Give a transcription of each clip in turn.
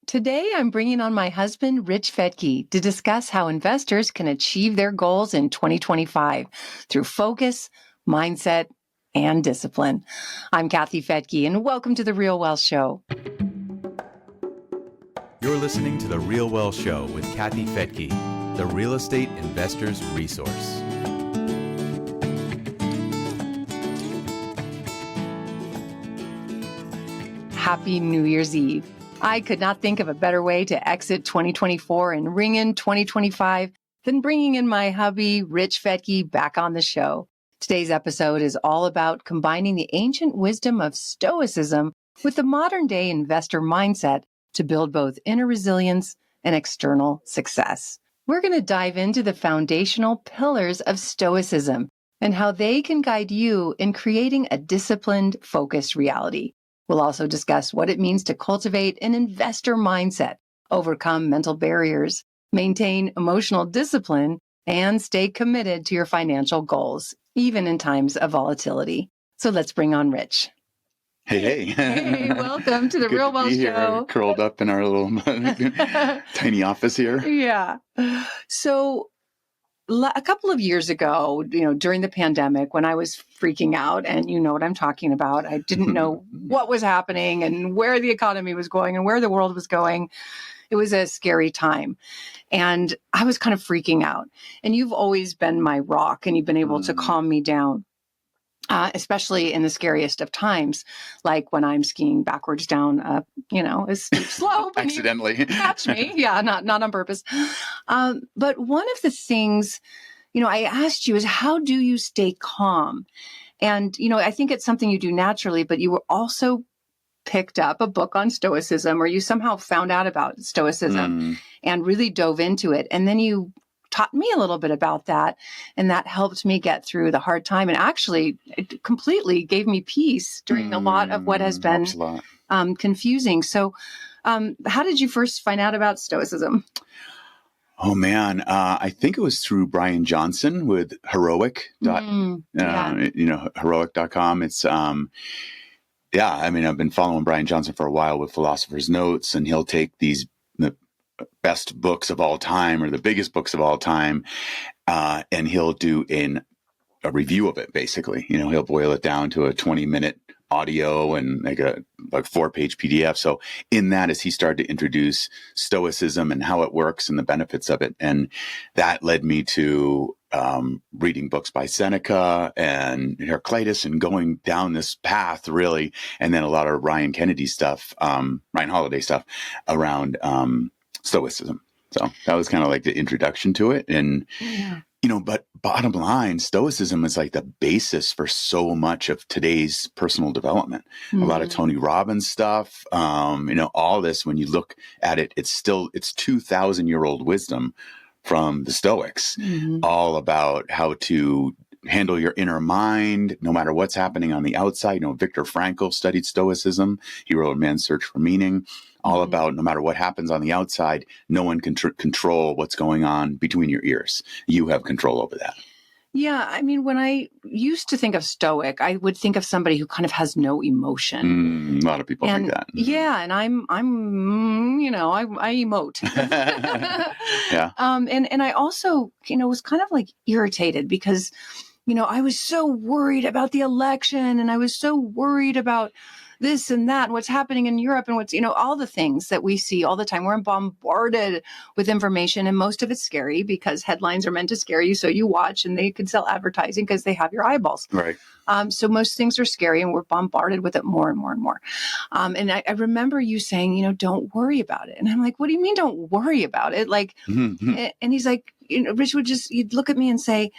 Today, I'm bringing on my husband, Rich Fettke, to discuss how investors can achieve their goals in 2025 through focus, mindset, and discipline. I'm Kathy Fettke, and welcome to the Real Wealth Show. You're listening to the Real Wealth Show with Kathy Fettke, the real estate investor's resource. Happy New Year's Eve. I could not think of a better way to exit 2024 and ring in 2025 than bringing in my hubby, Rich Fettke, back on the show. Today's episode is all about combining the ancient wisdom of Stoicism with the modern day investor mindset to build both inner resilience and external success. We're going to dive into the foundational pillars of Stoicism and how they can guide you in creating a disciplined, focused reality. We'll also discuss what it means to cultivate an investor mindset, overcome mental barriers, maintain emotional discipline, and stay committed to your financial goals, even in times of volatility. So let's bring on Rich. Hey. Hey, welcome to the Good Real to Wealth be here, Show. curled up in our little tiny office here. Yeah. So a couple of years ago, during the pandemic, when I was freaking out, and you know what I'm talking about, I didn't know what was happening and where the economy was going and where the world was going. It was a scary time. And I was kind of freaking out. And you've always been my rock, and you've been able to calm me down. Especially in the scariest of times, like when I'm skiing backwards down, a steep slope. Accidentally. Catch me. Yeah, not on purpose. But one of the things, I asked you is, how do you stay calm? And, I think it's something you do naturally, but you were also picked up a book on Stoicism, or you somehow found out about Stoicism and really dove into it. And then you taught me a little bit about that, and that helped me get through the hard time. And actually, it completely gave me peace during a lot of what has been confusing. So how did you first find out about Stoicism? Oh, man. I think it was through Brian Johnson with heroic. Heroic.com. It's, I've been following Brian Johnson for a while with Philosopher's Notes, and he'll take the best books of all time or the biggest books of all time, and he'll do a review of it. Basically, he'll boil it down to a 20-minute audio and like a 4-page PDF. So in that, as he started to introduce Stoicism and how it works and the benefits of it, and that led me to reading books by Seneca and Heraclitus and going down this path really, and then a lot of Ryan Holiday stuff around Stoicism. So that was kind of like the introduction to it. And, but bottom line, Stoicism is like the basis for so much of today's personal development. A lot of Tony Robbins stuff, all this, when you look at it, it's 2,000-year-old wisdom from the Stoics, all about how to handle your inner mind, no matter what's happening on the outside. Viktor Frankl studied Stoicism. He wrote Man's Search for Meaning, all about no matter what happens on the outside, no one can control what's going on between your ears. You have control over that. Yeah. when I used to think of Stoic, I would think of somebody who kind of has no emotion. A lot of people think that. Yeah. And I emote. Yeah. And I also, was kind of like irritated because, I was so worried about the election, and I was so worried about this and that, and what's happening in Europe, and what's, all the things that we see all the time. We're bombarded with information, and most of it's scary because headlines are meant to scare you. So you watch, and they can sell advertising because they have your eyeballs. Right. So most things are scary, and we're bombarded with it more and more and more. And I remember you saying, don't worry about it. And I'm like, what do you mean don't worry about it? Like, and he's like, Rich you'd look at me and say,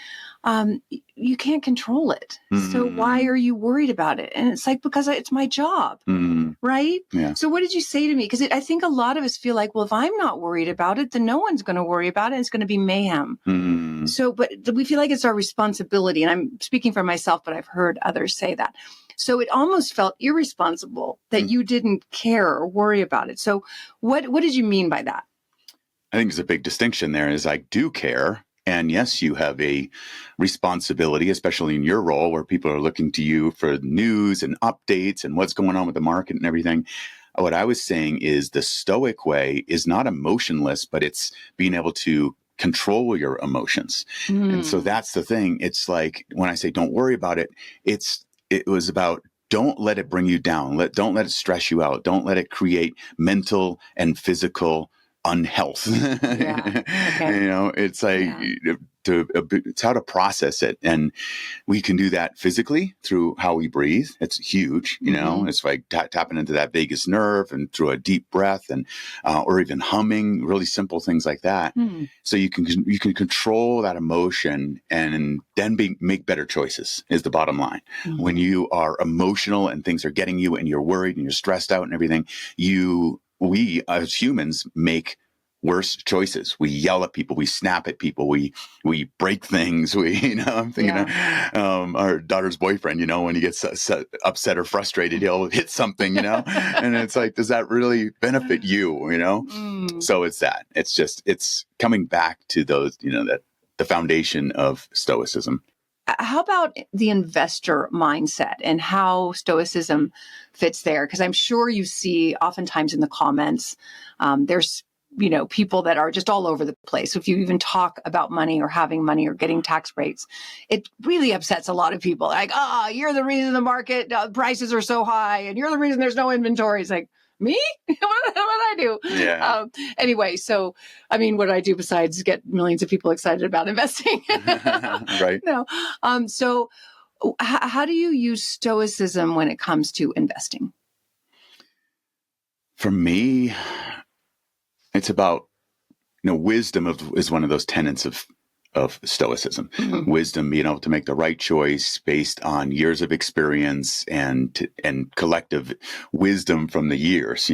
you can't control it. So why are you worried about it? And it's like, because it's my job, right? Yeah. So what did you say to me? Because I think a lot of us feel like, well, if I'm not worried about it, then no one's going to worry about it. It's going to be mayhem. So, but we feel like it's our responsibility. And I'm speaking for myself, but I've heard others say that. So it almost felt irresponsible that you didn't care or worry about it. So what did you mean by that? I think there's a big distinction there is I do care. And yes, you have a responsibility, especially in your role where people are looking to you for news and updates and what's going on with the market and everything. what I was saying is the Stoic way is not emotionless, but it's being able to control your emotions. And so that's the thing. It's like when I say don't worry about it, it was about don't let it bring you down. Don't let it stress you out. Don't let it create mental and physical unhealth. Yeah. Okay. It's like it's how to process it. And we can do that physically through how we breathe. It's huge, it's like tapping into that vagus nerve and through a deep breath and, or even humming, really simple things like that. So you can control that emotion and then make better choices is the bottom line. When you are emotional and things are getting you and you're worried and you're stressed out and everything, we as humans make worse choices. We yell at people. We snap at people. We break things. I'm thinking of our daughter's boyfriend, when he gets upset or frustrated, he'll hit something, and it's like, does that really benefit you, So it's that. It's coming back to those, that the foundation of Stoicism. How about the investor mindset and how Stoicism fits there? Because I'm sure you see oftentimes in the comments, there's people that are just all over the place. So if you even talk about money or having money or getting tax breaks, it really upsets a lot of people. Like, you're the reason the market prices are so high and you're the reason there's no inventory. It's like, me? What did I do? Yeah. Anyway, so, what did I do besides get millions of people excited about investing? Right. No. So how do you use Stoicism when it comes to investing? For me, it's about, wisdom is one of those tenets of Stoicism. Wisdom, being able to make the right choice based on years of experience and collective wisdom from the years,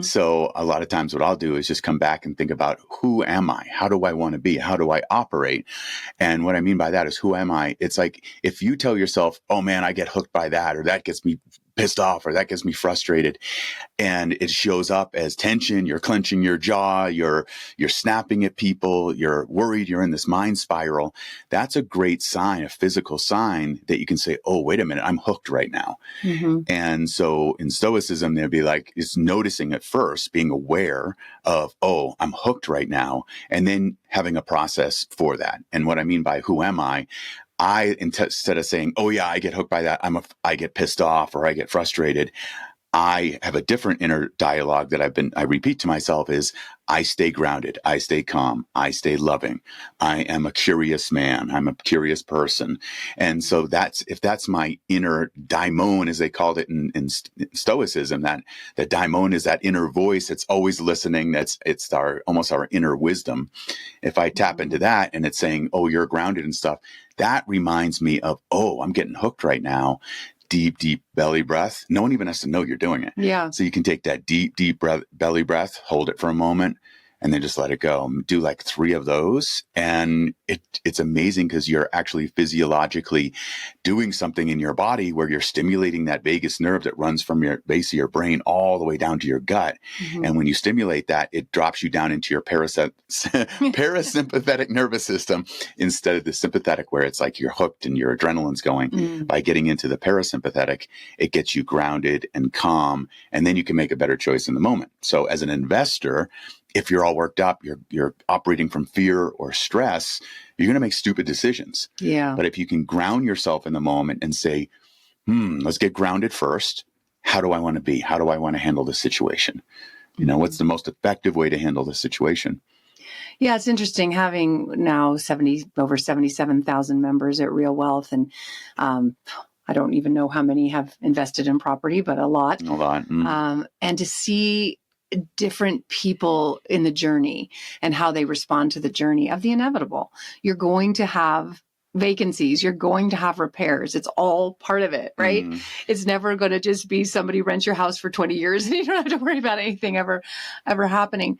So a lot of times what I'll do is just come back and think about, who am I? How do I want to be? How do I operate? And what I mean by that is, who am I? It's like, if you tell yourself, oh man, I get hooked by that, or that gets me pissed off, or that gets me frustrated, and it shows up as tension, you're clenching your jaw, you're snapping at people, you're worried, you're in this mind spiral, that's a great sign, a physical sign that you can say, oh, wait a minute, I'm hooked right now. And so in Stoicism, they'd be like, it's noticing at first, being aware of, oh, I'm hooked right now, and then having a process for that. And what I mean by who am I, instead of saying, oh yeah, I get hooked by that, I get pissed off or I get frustrated, I have a different inner dialogue that I repeat to myself is, I stay grounded, I stay calm, I stay loving. I am a curious man. I'm a curious person. And so if that's my inner daimon, as they called it in Stoicism, that daimon is that inner voice that's always listening. It's almost our inner wisdom. If I tap into that and it's saying, oh, you're grounded and stuff, that reminds me of, oh, I'm getting hooked right now. Deep, deep belly breath. No one even has to know you're doing it. Yeah. So you can take that deep, deep belly breath, hold it for a moment, and then just let it go. Do like 3 of those. And it's amazing because you're actually physiologically doing something in your body where you're stimulating that vagus nerve that runs from your base of your brain all the way down to your gut. And when you stimulate that, it drops you down into your parasympathetic nervous system instead of the sympathetic, where it's like you're hooked and your adrenaline's going. By getting into the parasympathetic, it gets you grounded and calm, and then you can make a better choice in the moment. So as an investor, if you're all worked up, you're operating from fear or stress, you're going to make stupid decisions. Yeah. But if you can ground yourself in the moment and say, let's get grounded first. How do I want to be? How do I want to handle this situation? What's the most effective way to handle this situation? Yeah, it's interesting having now over 77,000 members at RealWealth, and I don't even know how many have invested in property, but a lot. A lot. And to see different people in the journey and how they respond to the journey of the inevitable. You're going to have vacancies, you're going to have repairs. It's all part of it, right? It's never going to just be somebody rents your house for 20 years and you don't have to worry about anything ever happening.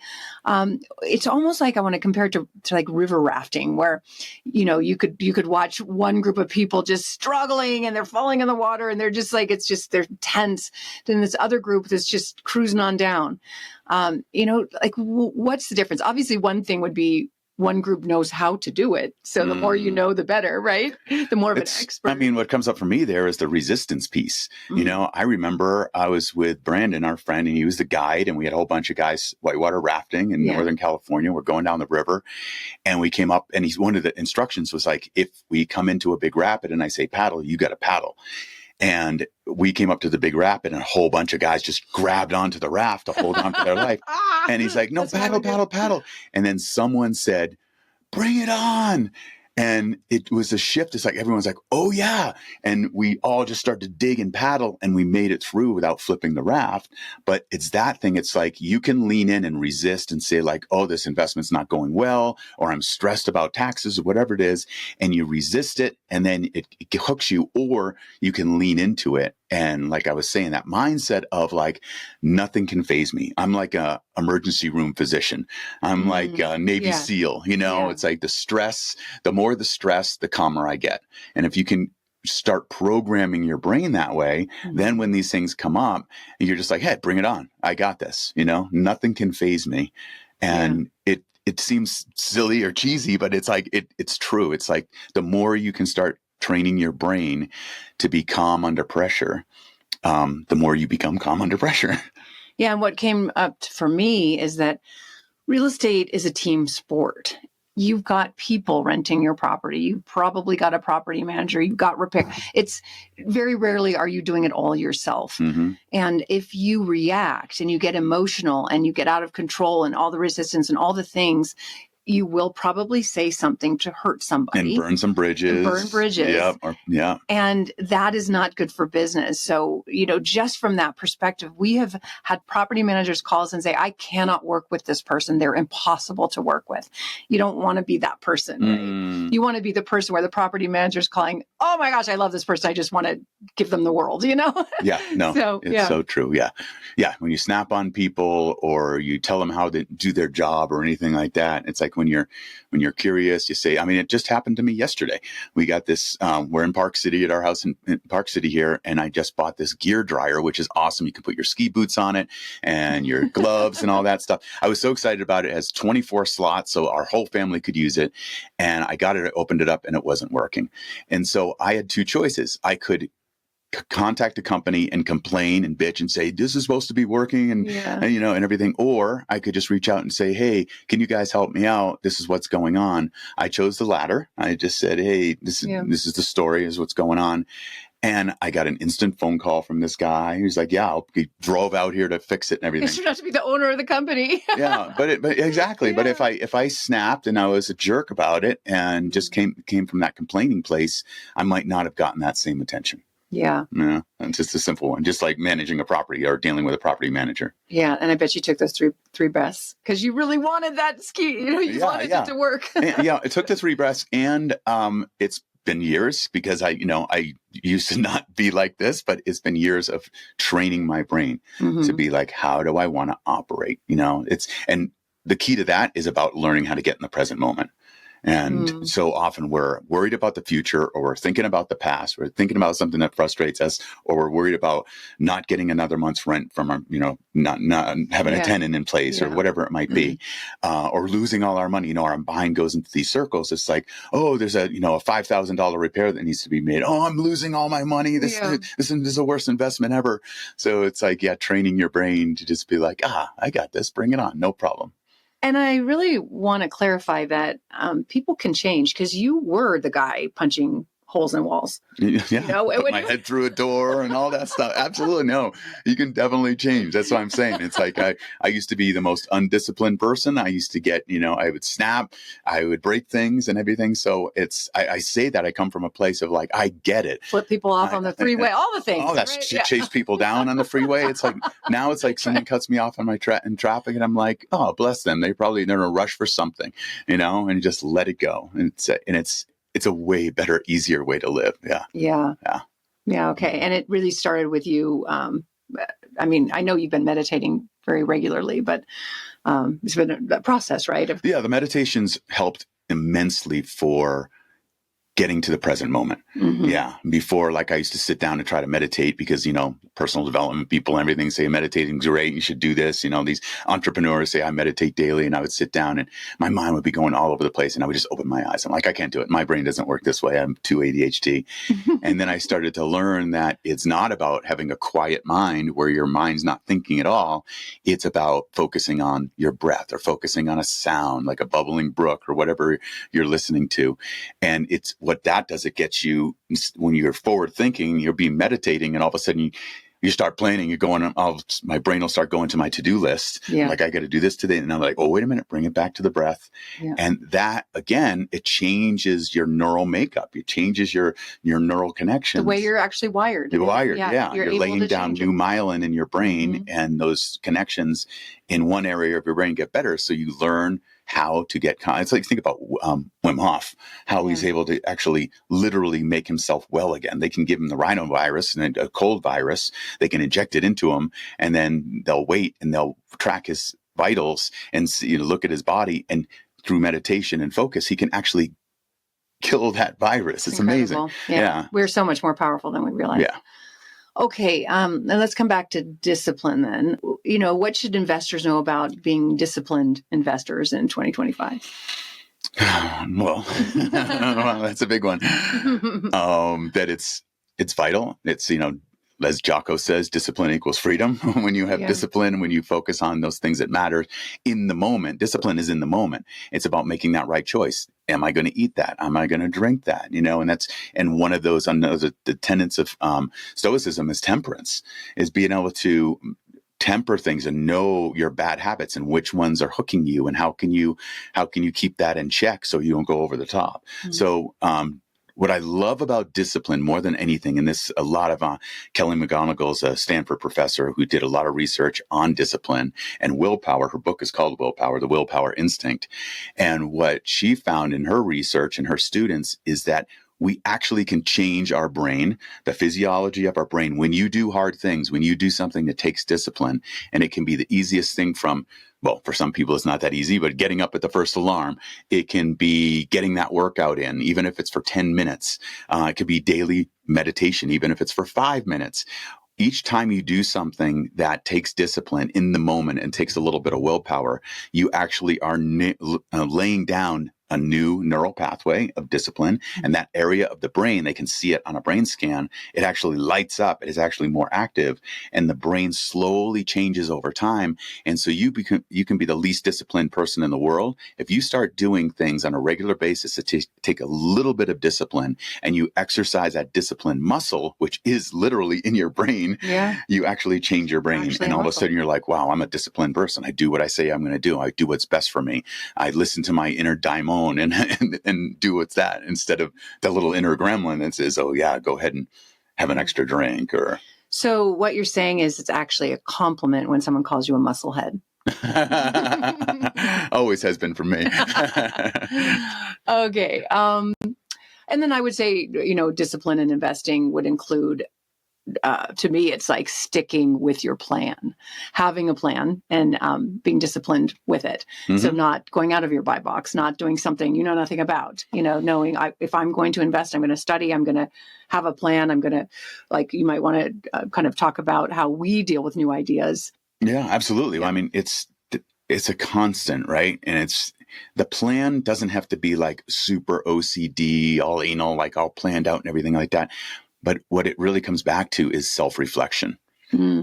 It's almost like I want to compare it to like river rafting, where, you could watch one group of people just struggling and they're falling in the water and they're just like, they're tense. Then this other group that's just cruising on down. What's the difference? Obviously one thing would be one group knows how to do it. So the more you know, the better, right? The more of an expert. I mean, what comes up for me there is the resistance piece. You know, I remember I was with Brandon, our friend, and he was the guide, and we had a whole bunch of guys whitewater rafting in Northern California. We're going down the river, and we came up, and one of the instructions was like, if we come into a big rapid and I say paddle, you got to paddle. And we came up to the big rapid, and a whole bunch of guys just grabbed onto the raft to hold on to their life. And he's like, no, paddle. And then someone said, bring it on. And it was a shift. It's like, everyone's like, oh yeah. And we all just started to dig and paddle, and we made it through without flipping the raft. But it's that thing. It's like, you can lean in and resist and say like, oh, this investment's not going well, or I'm stressed about taxes or whatever it is. And you resist it, and then it hooks you, or you can lean into it. And like I was saying, that mindset of like, nothing can faze me. I'm like a emergency room physician. I'm like a Navy SEAL, you know, it's like the more the stress, the calmer I get. And if you can start programming your brain that way, then when these things come up, you're just like, hey, bring it on. I got this, you know, nothing can faze me. And it seems silly or cheesy, but it's like, it's true. It's like, the more you can start training your brain to be calm under pressure, the more you become calm under pressure. Yeah. And what came up for me is that real estate is a team sport. You've got people renting your property. You've probably got a property manager. You've got repair. It's very rarely are you doing it all yourself. And if you react and you get emotional and you get out of control and all the resistance and all the things, you will probably say something to hurt somebody. And burn some bridges. And that is not good for business. So, you know, just from that perspective, we have had property managers call us and say, I cannot work with this person. They're impossible to work with. You don't want to be that person, right? You want to be the person where the property manager is calling, oh my gosh, I love this person. I just want to give them the world, you know? It's so true. Yeah. When you snap on people or you tell them how to do their job or anything like that, it's like, when you're curious, you say, I mean, it just happened to me yesterday. We got this, we're in Park City at our house in Park City here. And I just bought this gear dryer, which is awesome. You can put your ski boots on it and your gloves and all that stuff. I was so excited about it. It has 24 slots, so our whole family could use it. And I got it, I opened it up, and it wasn't working. And so I had two choices. I could contact a company and complain and bitch and say, this is supposed to be working and you know, and everything. Or I could just reach out and say, hey, can you guys help me out? This is what's going on. I chose the latter. I just said, hey, this is the story, is what's going on. And I got an instant phone call from this guy. He was like, he drove out here to fix it and everything. You should have to be the owner of the company. But exactly. But if I snapped and I was a jerk about it and just came from that complaining place, I might not have gotten that same attention. Yeah. It's just a simple one, just like managing a property or dealing with a property manager. Yeah. And I bet you took those three breaths because you really wanted that ski, you know, you wanted it to work. It took the 3 breaths, and it's been years, because I used to not be like this, but it's been years of training my brain to be like, how do I want to operate? You know, and the key to that is about learning how to get in the present moment. And so often we're worried about the future, or we're thinking about the past. We're thinking about something that frustrates us, or we're worried about not getting another month's rent from our, you know, not having a tenant in place or whatever it might be, or losing all our money. You know, our mind goes into these circles. It's like, oh, there's a $5,000 repair that needs to be made. Oh, I'm losing all my money. This is the worst investment ever. So it's like, training your brain to just be like, I got this. Bring it on. No problem. And I really want to clarify that people can change, because you were the guy punching holes in walls. Yeah, you know, put my head through a door and all that stuff. Absolutely. No, you can definitely change. That's what I'm saying. It's like I used to be the most undisciplined person. I used to get, I would snap, I would break things and everything. So I say that I come from a place of like, I get it. Flip people off on the freeway, all the things. Oh, that's right? Chase people down on the freeway. It's like, now it's like someone cuts me off on my in traffic, and I'm like, oh, bless them. They're in a rush for something, and just let it go. And it's a way better, easier way to live. Yeah. Okay. And it really started with you. I mean, I know you've been meditating very regularly, but it's been a process, right? The meditations helped immensely for getting to the present moment. Yeah. Before, like I used to sit down and try to meditate because, personal development people and everything say meditating's great. You should do this. These entrepreneurs say I meditate daily, and I would sit down and my mind would be going all over the place and I would just open my eyes. I'm like, I can't do it. My brain doesn't work this way. I'm too ADHD. And then I started to learn that it's not about having a quiet mind where your mind's not thinking at all. It's about focusing on your breath or focusing on a sound like a bubbling brook or whatever you're listening to. And it's what that does. It gets you, when you're forward thinking, you'll be meditating and all of a sudden you start planning, you're going, my brain will start going to my to-do list. Yeah. Like, I got to do this today. And I'm like, oh, wait a minute, bring it back to the breath. Yeah. And that, again, it changes your neural makeup. It changes your neural connections. The way you're actually wired. You're wired, yeah. You're laying down new myelin in your brain, and those connections in one area of your brain get better. So you learn how to get, it's like, think about Wim Hof, how he's able to actually literally make himself well again. They can give him the rhinovirus and a cold virus. They can inject it into him, and then they'll wait and they'll track his vitals and see, look at his body. And through meditation and focus, he can actually kill that virus. It's amazing. Yeah. We're so much more powerful than we realize. Yeah. Okay. Now let's come back to discipline then. What should investors know about being disciplined investors in 2025? Well, that's a big one. That it's vital. It's, as Jocko says, discipline equals freedom. When you have discipline, when you focus on those things that matter in the moment, discipline is in the moment. It's about making that right choice. Am I going to eat that? Am I going to drink that? And one of those, the tenets of Stoicism is temperance, is being able to temper things and know your bad habits and which ones are hooking you, and how can you keep that in check so you don't go over the top. So, what I love about discipline more than anything, and this, a lot of Kelly McGonigal's a Stanford professor who did a lot of research on discipline and willpower. Her book is called Willpower, The Willpower Instinct. And what she found in her research and her students is that we actually can change our brain, the physiology of our brain. When you do hard things, when you do something that takes discipline, and it can be the easiest thing from, well, for some people, it's not that easy, but getting up at the first alarm, it can be getting that workout in, even if it's for 10 minutes. It could be daily meditation, even if it's for 5 minutes. Each time you do something that takes discipline in the moment and takes a little bit of willpower, you actually are laying down a new neural pathway of discipline. And that area of the brain, they can see it on a brain scan. It actually lights up. It is actually more active, and the brain slowly changes over time. And so you can be the least disciplined person in the world. If you start doing things on a regular basis that take a little bit of discipline, and you exercise that discipline muscle, which is literally in your brain, you actually change your brain. And all of a sudden you're like, wow, I'm a disciplined person. I do what I say I'm going to do. I do what's best for me. I listen to my inner daimon and do what's that, instead of the little inner gremlin that says, oh yeah, go ahead and have an extra drink. Or so what you're saying is it's actually a compliment when someone calls you a musclehead. Always has been for me. Okay. And then I would say, discipline in investing would include, to me, it's like sticking with your plan, having a plan, and being disciplined with it. So not going out of your buy box, not doing something you know nothing about, knowing if I'm going to invest, I'm going to study, I'm going to have a plan, I'm going to, you might want to kind of talk about how we deal with new ideas. Yeah, absolutely. I mean, it's a constant, right? And the plan doesn't have to be like super OCD, all anal, like all planned out and everything like that. But what it really comes back to is self-reflection.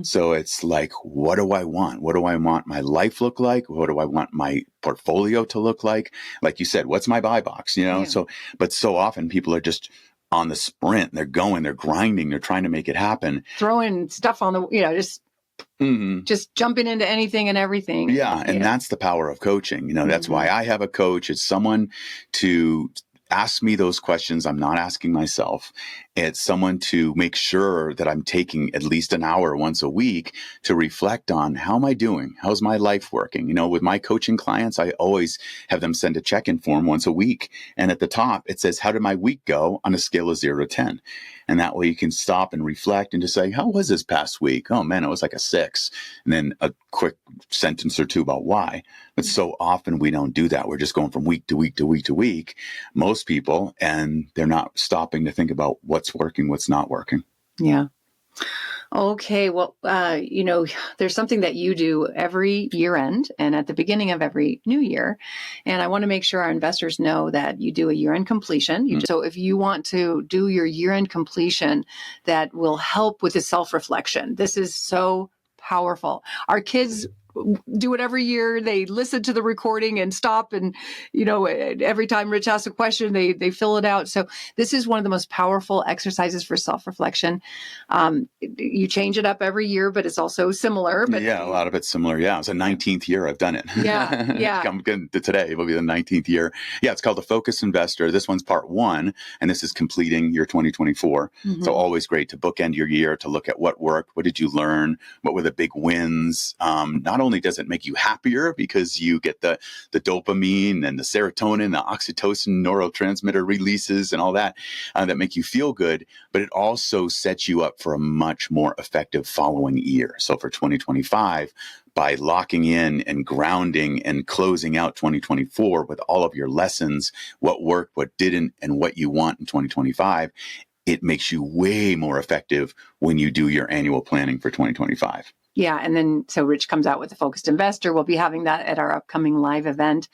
So it's like, what do I want? What do I want my life look like? What do I want my portfolio to look like? Like you said, what's my buy box? So, but so often people are just on the sprint. They're going, they're grinding, they're trying to make it happen. Throwing stuff on the, just jumping into anything and everything. Yeah. And that's the power of coaching. That's why I have a coach. It's someone to ask me those questions I'm not asking myself, It's someone to make sure that I'm taking at least an hour once a week to reflect on how am I doing? How's my life working? With my coaching clients, I always have them send a check-in form once a week. And at the top, it says, how did my week go on a scale of 0 to 10? And that way you can stop and reflect and just say, how was this past week? Oh man, it was like a 6. And then a quick sentence or two about why. But so often we don't do that. We're just going from week to week to week to week, most people, and they're not stopping to think about what's working, what's not working. Yeah. Okay. Well, there's something that you do every year end and at the beginning of every new year. And I want to make sure our investors know that you do a year end completion. So if you want to do your year end completion, that will help with the self-reflection. This is so powerful. Our kids do it every year. They listen to the recording and stop. And, every time Rich asks a question, they fill it out. So this is one of the most powerful exercises for self-reflection. You change it up every year, but it's also similar. But yeah, a lot of it's similar. Yeah, it's the 19th year I've done it. Yeah. I'm getting to today. It will be the 19th year. Yeah, it's called the Focused Investor. This one's part 1, and this is completing your 2024. Mm-hmm. So always great to bookend your year, to look at what worked, what did you learn, what were the big wins. Not only does it make you happier because you get the dopamine and the serotonin, the oxytocin neurotransmitter releases and all that make you feel good, but it also sets you up for a much more effective following year. So for 2025, by locking in and grounding and closing out 2024 with all of your lessons, what worked, what didn't, and what you want in 2025, it makes you way more effective when you do your annual planning for 2025. Yeah. And then, so Rich comes out with the Focused Investor. We'll be having that at our upcoming live event.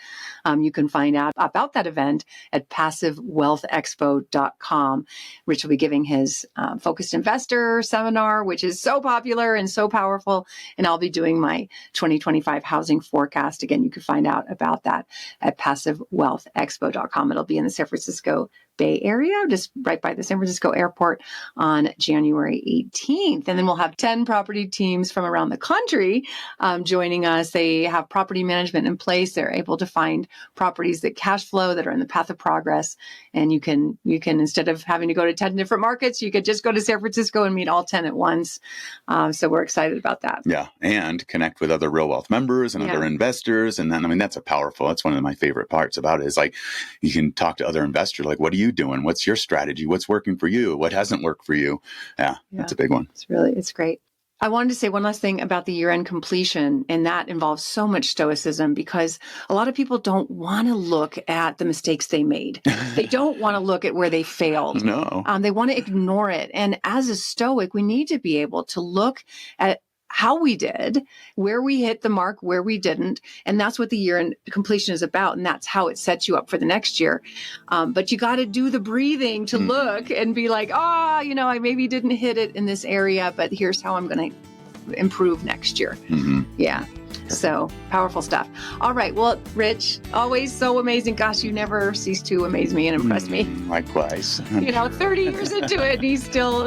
You can find out about that event at PassiveWealthExpo.com. Rich will be giving his Focused Investor seminar, which is so popular and so powerful. And I'll be doing my 2025 housing forecast. Again, you can find out about that at PassiveWealthExpo.com. It'll be in the San Francisco Bay Area, just right by the San Francisco airport on January 18th. And then we'll have 10 property teams from around the country joining us. They have property management in place. They're able to find properties that cash flow, that are in the path of progress. And you can, instead of having to go to 10 different markets, you could just go to San Francisco and meet all 10 at once. So we're excited about that. Yeah. And connect with other RealWealth members and other investors. And then, that's that's one of my favorite parts about it, is like, you can talk to other investors, like, what are you doing? What's your strategy? What's working for you? What hasn't worked for you? Yeah, that's a big one. It's great. I wanted to say one last thing about the year-end completion, and that involves so much stoicism, because a lot of people don't want to look at the mistakes they made. They don't want to look at where they failed. No. They want to ignore it. And as a Stoic, we need to be able to look at how we did, where we hit the mark, where we didn't. And that's what the year-end completion is about. And that's how it sets you up for the next year. But you got to do the breathing to look and be like, I maybe didn't hit it in this area, but here's how I'm going to improve next year. Mm-hmm. Yeah. So powerful stuff. All right. Well, Rich, always so amazing. Gosh, you never cease to amaze me and impress me. Likewise. 30 years into it, and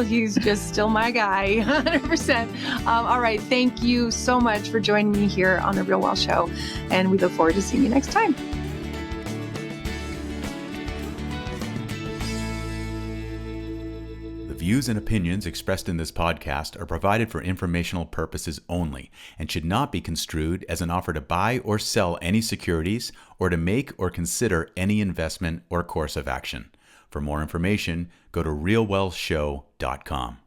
he's just still my guy, 100%. All right. Thank you so much for joining me here on the RealWealth Show. And we look forward to seeing you next time. The views and opinions expressed in this podcast are provided for informational purposes only and should not be construed as an offer to buy or sell any securities or to make or consider any investment or course of action. For more information, go to realwealthshow.com.